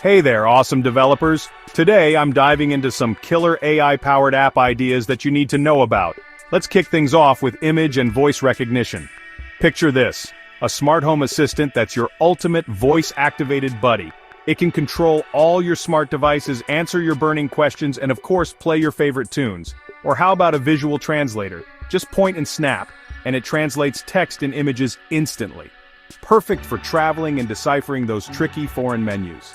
Hey there, awesome developers! Today I'm diving into some killer AI-powered app ideas that you need to know about. Let's kick things off with image and voice recognition. Picture this, a smart home assistant that's your ultimate voice-activated buddy. It can control all your smart devices, answer your burning questions, and of course play your favorite tunes. Or how about a visual translator? Just point and snap, and it translates text and images instantly. Perfect for traveling and deciphering those tricky foreign menus.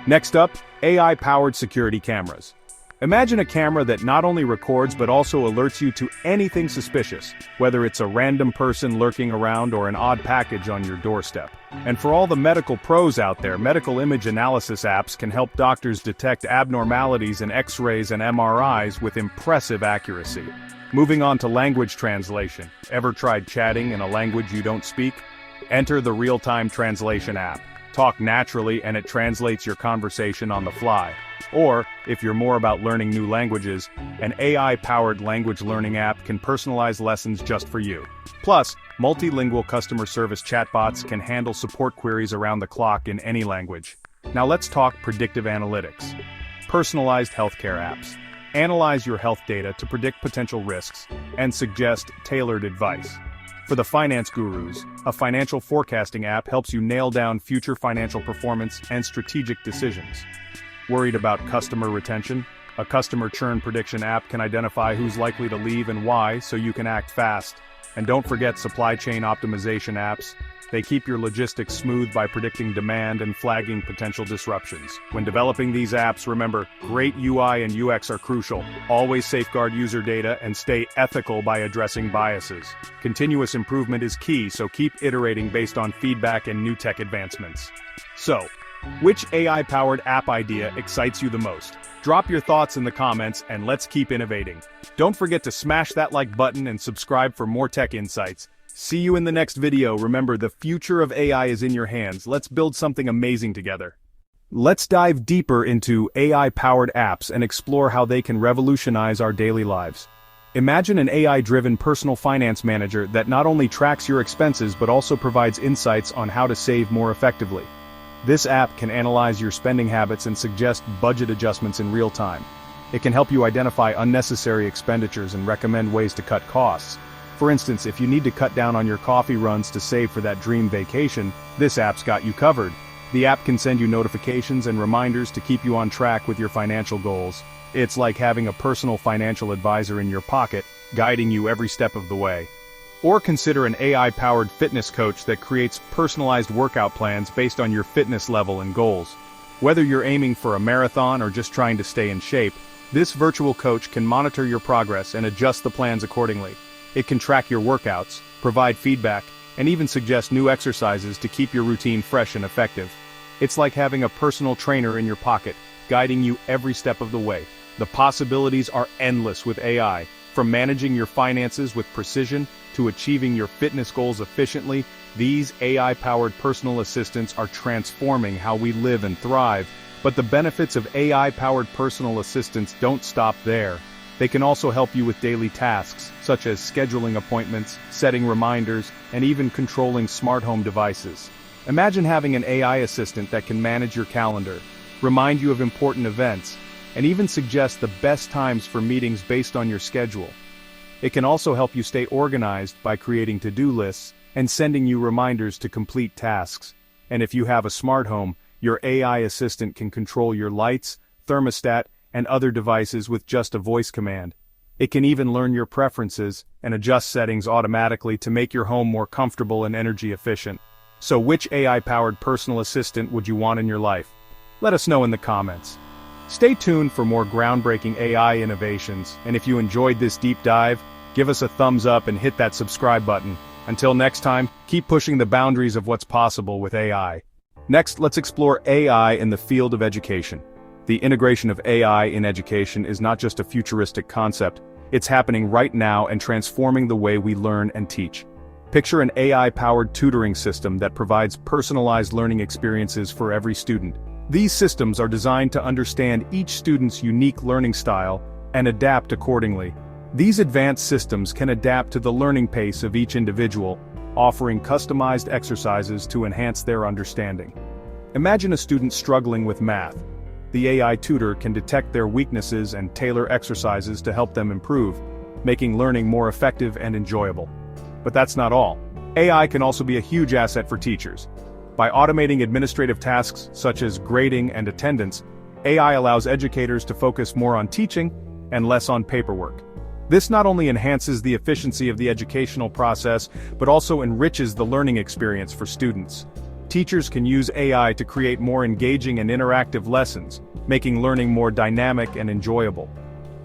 Next up, AI-powered security cameras. Imagine a camera that not only records but also alerts you to anything suspicious, whether it's a random person lurking around or an odd package on your doorstep. And for all the medical pros out there, medical image analysis apps can help doctors detect abnormalities in X-rays and MRIs with impressive accuracy. Moving on to language translation. Ever tried chatting in a language you don't speak? Enter the real-time translation app. Talk naturally and it translates your conversation on the fly. Or, if you're more about learning new languages, an AI-powered language learning app can personalize lessons just for you. Plus, multilingual customer service chatbots can handle support queries around the clock in any language. Now let's talk predictive analytics. Personalized healthcare apps. Analyze your health data to predict potential risks and suggest tailored advice. For the finance gurus, a financial forecasting app helps you nail down future financial performance and strategic decisions. Worried about customer retention? A customer churn prediction app can identify who's likely to leave and why, so you can act fast. And don't forget supply chain optimization apps. They keep your logistics smooth by predicting demand and flagging potential disruptions. When developing these apps, remember, great UI and UX are crucial. Always safeguard user data and stay ethical by addressing biases. Continuous improvement is key, so keep iterating based on feedback and new tech advancements. So, which AI-powered app idea excites you the most? Drop your thoughts in the comments and let's keep innovating. Don't forget to smash that like button and subscribe for more tech insights. See you in the next video. Remember, the future of AI is in your hands. Let's build something amazing together. Let's dive deeper into AI-powered apps and explore how they can revolutionize our daily lives. Imagine an AI-driven personal finance manager that not only tracks your expenses but also provides insights on how to save more effectively. This app can analyze your spending habits and suggest budget adjustments in real time. It can help you identify unnecessary expenditures and recommend ways to cut costs. For instance, if you need to cut down on your coffee runs to save for that dream vacation, this app's got you covered. The app can send you notifications and reminders to keep you on track with your financial goals. It's like having a personal financial advisor in your pocket, guiding you every step of the way. Or consider an AI-powered fitness coach that creates personalized workout plans based on your fitness level and goals. Whether you're aiming for a marathon or just trying to stay in shape, this virtual coach can monitor your progress and adjust the plans accordingly. It can track your workouts, provide feedback, and even suggest new exercises to keep your routine fresh and effective. It's like having a personal trainer in your pocket, guiding you every step of the way. The possibilities are endless with AI, from managing your finances with precision to achieving your fitness goals efficiently. These AI-powered personal assistants are transforming how we live and thrive. But the benefits of AI-powered personal assistants don't stop there. They can also help you with daily tasks, such as scheduling appointments, setting reminders, and even controlling smart home devices. Imagine having an AI assistant that can manage your calendar, remind you of important events, and even suggest the best times for meetings based on your schedule. It can also help you stay organized by creating to-do lists and sending you reminders to complete tasks. And if you have a smart home, your AI assistant can control your lights, thermostat, and other devices with just a voice command. It can even learn your preferences and adjust settings automatically to make your home more comfortable and energy efficient. So which AI-powered personal assistant would you want in your life? Let us know in the comments. Stay tuned for more groundbreaking AI innovations, and if you enjoyed this deep dive, give us a thumbs up and hit that subscribe button. Until next time, keep pushing the boundaries of what's possible with AI. Next, let's explore AI in the field of education. The integration of AI in education is not just a futuristic concept, it's happening right now and transforming the way we learn and teach. Picture an AI-powered tutoring system that provides personalized learning experiences for every student. These systems are designed to understand each student's unique learning style and adapt accordingly. These advanced systems can adapt to the learning pace of each individual, offering customized exercises to enhance their understanding. Imagine a student struggling with math. The AI tutor can detect their weaknesses and tailor exercises to help them improve, making learning more effective and enjoyable. But that's not all. AI can also be a huge asset for teachers. By automating administrative tasks such as grading and attendance, AI allows educators to focus more on teaching and less on paperwork. This not only enhances the efficiency of the educational process, but also enriches the learning experience for students. Teachers can use AI to create more engaging and interactive lessons, making learning more dynamic and enjoyable.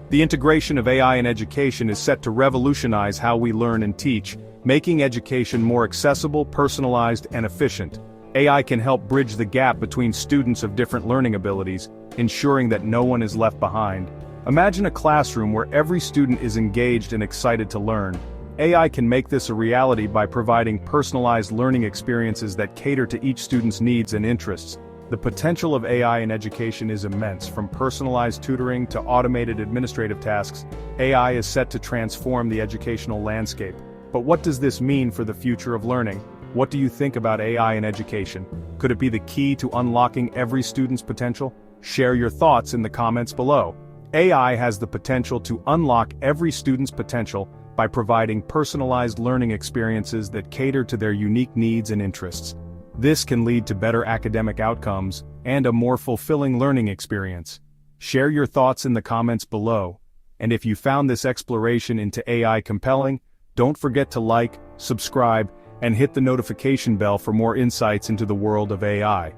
The integration of AI in education is set to revolutionize how we learn and teach, making education more accessible, personalized, and efficient. AI can help bridge the gap between students of different learning abilities, ensuring that no one is left behind. Imagine a classroom where every student is engaged and excited to learn. AI can make this a reality by providing personalized learning experiences that cater to each student's needs and interests. The potential of AI in education is immense. From personalized tutoring to automated administrative tasks, AI is set to transform the educational landscape. But what does this mean for the future of learning? What do you think about AI in education? Could it be the key to unlocking every student's potential? Share your thoughts in the comments below. AI has the potential to unlock every student's potential by providing personalized learning experiences that cater to their unique needs and interests. This can lead to better academic outcomes and a more fulfilling learning experience. Share your thoughts in the comments below. And if you found this exploration into AI compelling, don't forget to like, subscribe, and hit the notification bell for more insights into the world of AI.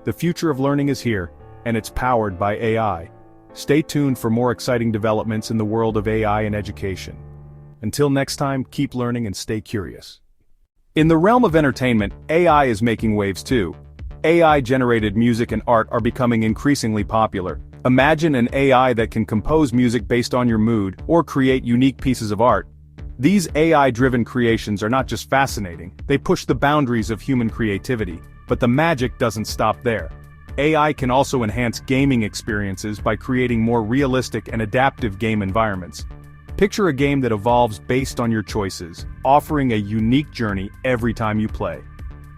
The future of learning is here, and it's powered by AI. Stay tuned for more exciting developments in the world of AI in education. Until next time, keep learning and stay curious. In the realm of entertainment, AI is making waves too. AI-generated music and art are becoming increasingly popular. Imagine an AI that can compose music based on your mood or create unique pieces of art. These AI-driven creations are not just fascinating, they push the boundaries of human creativity. But the magic doesn't stop there. AI can also enhance gaming experiences by creating more realistic and adaptive game environments. Picture a game that evolves based on your choices, offering a unique journey every time you play.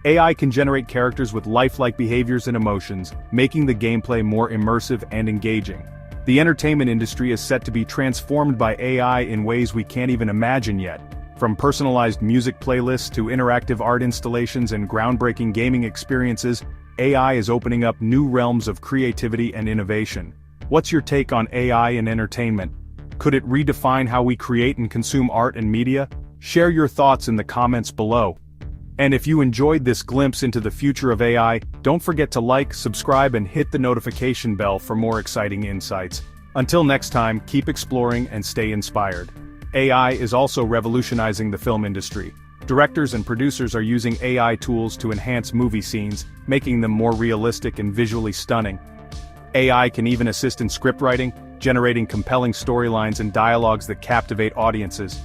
AI can generate characters with lifelike behaviors and emotions, making the gameplay more immersive and engaging. The entertainment industry is set to be transformed by AI in ways we can't even imagine yet. From personalized music playlists to interactive art installations and groundbreaking gaming experiences, AI is opening up new realms of creativity and innovation. What's your take on AI in entertainment? Could it redefine how we create and consume art and media? Share your thoughts in the comments below. And if you enjoyed this glimpse into the future of AI, don't forget to like, subscribe, and hit the notification bell for more exciting insights. Until next time, keep exploring and stay inspired. AI is also revolutionizing the film industry. Directors and producers are using AI tools to enhance movie scenes, making them more realistic and visually stunning. AI can even assist in scriptwriting, generating compelling storylines and dialogues that captivate audiences.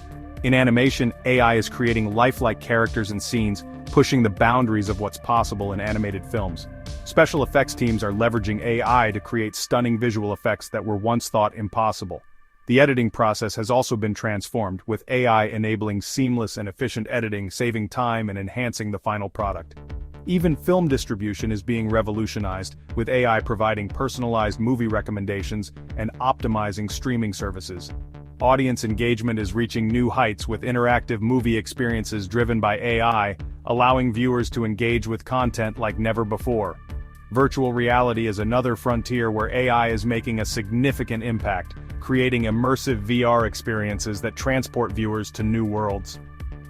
In animation, AI is creating lifelike characters and scenes, pushing the boundaries of what's possible in animated films. Special effects teams are leveraging AI to create stunning visual effects that were once thought impossible. The editing process has also been transformed, with AI enabling seamless and efficient editing, saving time and enhancing the final product. Even film distribution is being revolutionized, with AI providing personalized movie recommendations and optimizing streaming services. Audience engagement is reaching new heights with interactive movie experiences driven by AI, allowing viewers to engage with content like never before. Virtual reality is another frontier where AI is making a significant impact, creating immersive VR experiences that transport viewers to new worlds.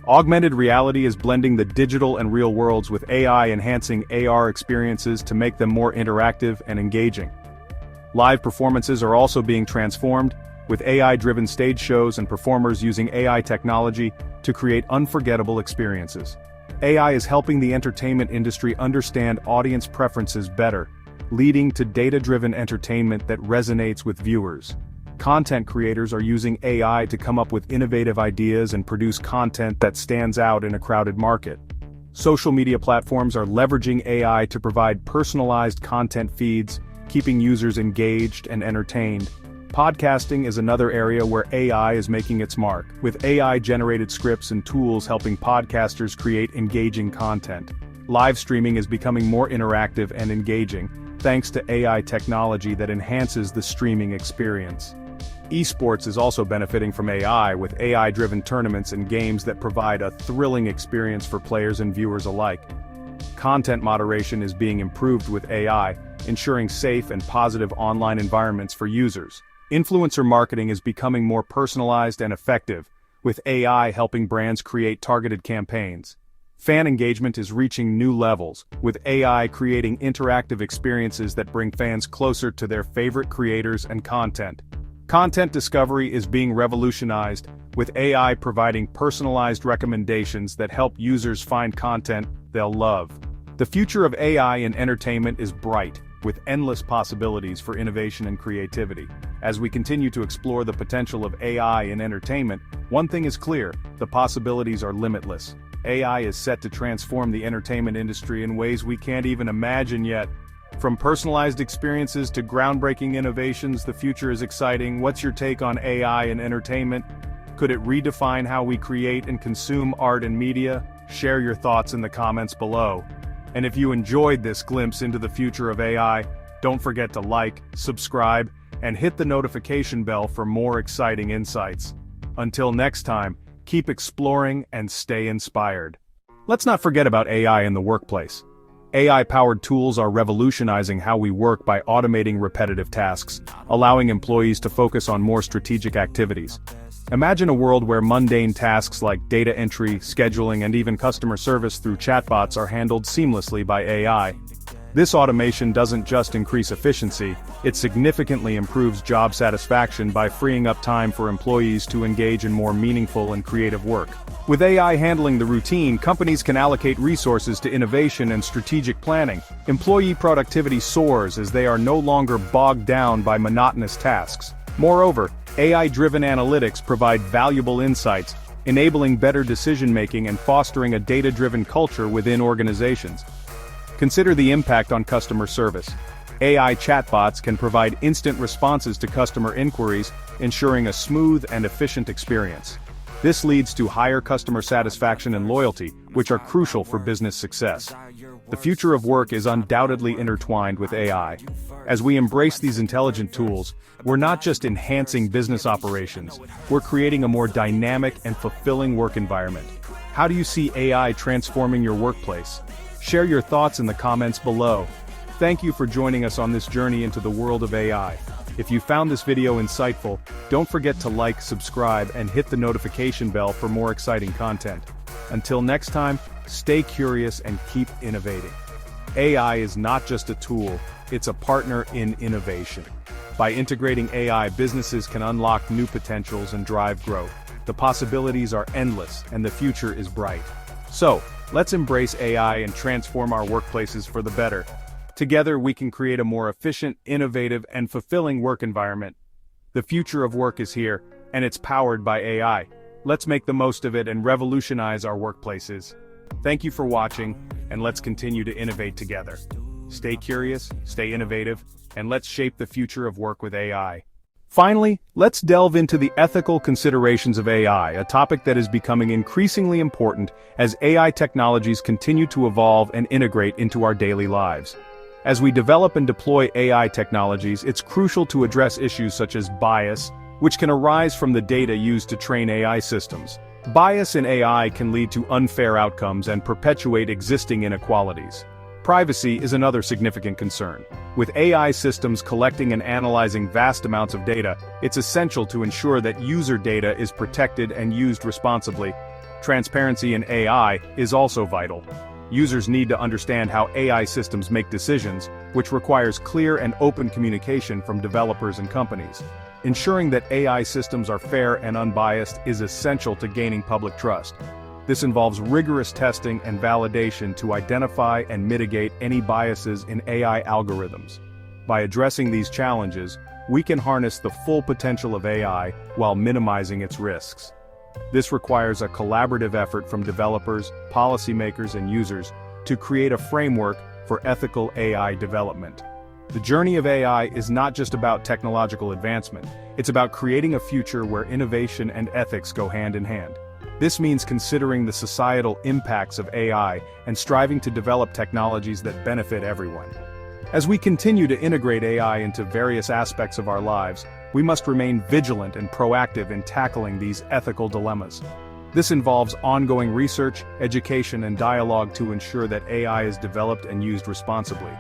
Augmented reality is blending the digital and real worlds, with AI enhancing AR experiences to make them more interactive and engaging. Live performances are also being transformed, with AI-driven stage shows and performers using AI technology to create unforgettable experiences. AI is helping the entertainment industry understand audience preferences better, leading to data-driven entertainment that resonates with viewers. Content creators are using AI to come up with innovative ideas and produce content that stands out in a crowded market. Social media platforms are leveraging AI to provide personalized content feeds, keeping users engaged and entertained. Podcasting is another area where AI is making its mark, with AI-generated scripts and tools helping podcasters create engaging content. Live streaming is becoming more interactive and engaging, thanks to AI technology that enhances the streaming experience. Esports is also benefiting from AI, with AI-driven tournaments and games that provide a thrilling experience for players and viewers alike. Content moderation is being improved with AI, ensuring safe and positive online environments for users. Influencer marketing is becoming more personalized and effective, with AI helping brands create targeted campaigns. Fan engagement is reaching new levels, with AI creating interactive experiences that bring fans closer to their favorite creators and content. Content discovery is being revolutionized, with AI providing personalized recommendations that help users find content they'll love. The future of AI in entertainment is bright, with endless possibilities for innovation and creativity. As we continue to explore the potential of AI in entertainment, one thing is clear: the possibilities are limitless. AI is set to transform the entertainment industry in ways we can't even imagine yet. From personalized experiences to groundbreaking innovations, the future is exciting. What's your take on AI in entertainment? Could it redefine how we create and consume art and media? Share your thoughts in the comments below. And if you enjoyed this glimpse into the future of AI, don't forget to like, subscribe, and hit the notification bell for more exciting insights. Until next time, keep exploring and stay inspired. Let's not forget about AI in the workplace. AI-powered tools are revolutionizing how we work by automating repetitive tasks, allowing employees to focus on more strategic activities. Imagine a world where mundane tasks like data entry, scheduling, and even customer service through chatbots are handled seamlessly by AI. This automation doesn't just increase efficiency, it significantly improves job satisfaction by freeing up time for employees to engage in more meaningful and creative work. With AI handling the routine, companies can allocate resources to innovation and strategic planning. Employee productivity soars as they are no longer bogged down by monotonous tasks. Moreover, AI-driven analytics provide valuable insights, enabling better decision-making and fostering a data-driven culture within organizations. Consider the impact on customer service. AI chatbots can provide instant responses to customer inquiries, ensuring a smooth and efficient experience. This leads to higher customer satisfaction and loyalty, which are crucial for business success. The future of work is undoubtedly intertwined with AI. As we embrace these intelligent tools, we're not just enhancing business operations, we're creating a more dynamic and fulfilling work environment. How do you see AI transforming your workplace? Share your thoughts in the comments below. Thank you for joining us on this journey into the world of AI. If you found this video insightful, don't forget to like, subscribe, and hit the notification bell for more exciting content. Until next time, stay curious and keep innovating. AI is not just a tool, it's a partner in innovation. By integrating AI, businesses can unlock new potentials and drive growth. The possibilities are endless, and the future is bright. So, let's embrace AI and transform our workplaces for the better. Together we can create a more efficient, innovative, and fulfilling work environment. The future of work is here, and it's powered by AI. Let's make the most of it and revolutionize our workplaces. Thank you for watching, and let's continue to innovate together. Stay curious, stay innovative, and let's shape the future of work with AI. Finally, let's delve into the ethical considerations of AI, a topic that is becoming increasingly important as AI technologies continue to evolve and integrate into our daily lives. As we develop and deploy AI technologies, it's crucial to address issues such as bias, which can arise from the data used to train AI systems. Bias in AI can lead to unfair outcomes and perpetuate existing inequalities. Privacy is another significant concern. With AI systems collecting and analyzing vast amounts of data, it's essential to ensure that user data is protected and used responsibly. Transparency in AI is also vital. Users need to understand how AI systems make decisions, which requires clear and open communication from developers and companies. Ensuring that AI systems are fair and unbiased is essential to gaining public trust. This involves rigorous testing and validation to identify and mitigate any biases in AI algorithms. By addressing these challenges, we can harness the full potential of AI while minimizing its risks. This requires a collaborative effort from developers, policymakers, and users to create a framework for ethical AI development. The journey of AI is not just about technological advancement, it's about creating a future where innovation and ethics go hand in hand. This means considering the societal impacts of AI and striving to develop technologies that benefit everyone. As we continue to integrate AI into various aspects of our lives, we must remain vigilant and proactive in tackling these ethical dilemmas. This involves ongoing research, education, and dialogue to ensure that AI is developed and used responsibly.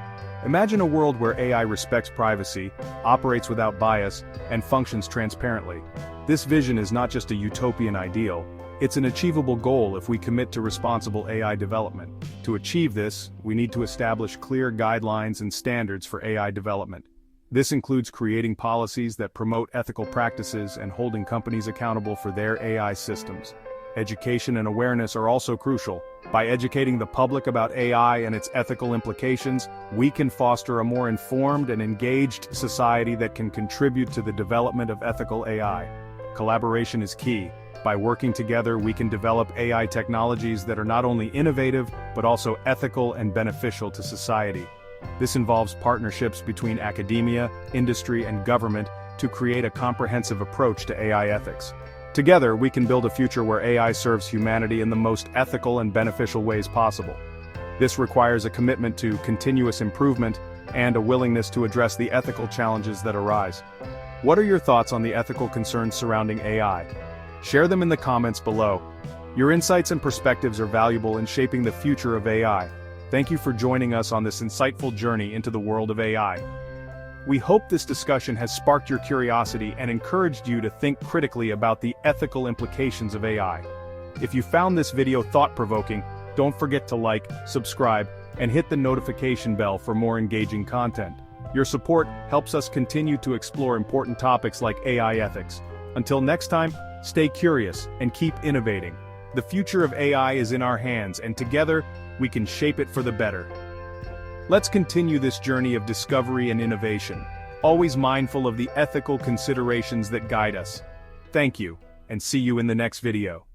Imagine a world where AI respects privacy, operates without bias, and functions transparently. This vision is not just a utopian ideal, it's an achievable goal if we commit to responsible AI development. To achieve this, we need to establish clear guidelines and standards for AI development. This includes creating policies that promote ethical practices and holding companies accountable for their AI systems. Education and awareness are also crucial. By educating the public about AI and its ethical implications, we can foster a more informed and engaged society that can contribute to the development of ethical AI. Collaboration is key. By working together, we can develop AI technologies that are not only innovative, but also ethical and beneficial to society. This involves partnerships between academia, industry, and government to create a comprehensive approach to AI ethics. Together, we can build a future where AI serves humanity in the most ethical and beneficial ways possible. This requires a commitment to continuous improvement and a willingness to address the ethical challenges that arise. What are your thoughts on the ethical concerns surrounding AI? Share them in the comments below. Your insights and perspectives are valuable in shaping the future of AI. Thank you for joining us on this insightful journey into the world of AI. We hope this discussion has sparked your curiosity and encouraged you to think critically about the ethical implications of AI. If you found this video thought-provoking, don't forget to like, subscribe, and hit the notification bell for more engaging content. Your support helps us continue to explore important topics like AI ethics. Until next time, stay curious and keep innovating. The future of AI is in our hands, and together, we can shape it for the better. Let's continue this journey of discovery and innovation, always mindful of the ethical considerations that guide us. Thank you, and see you in the next video.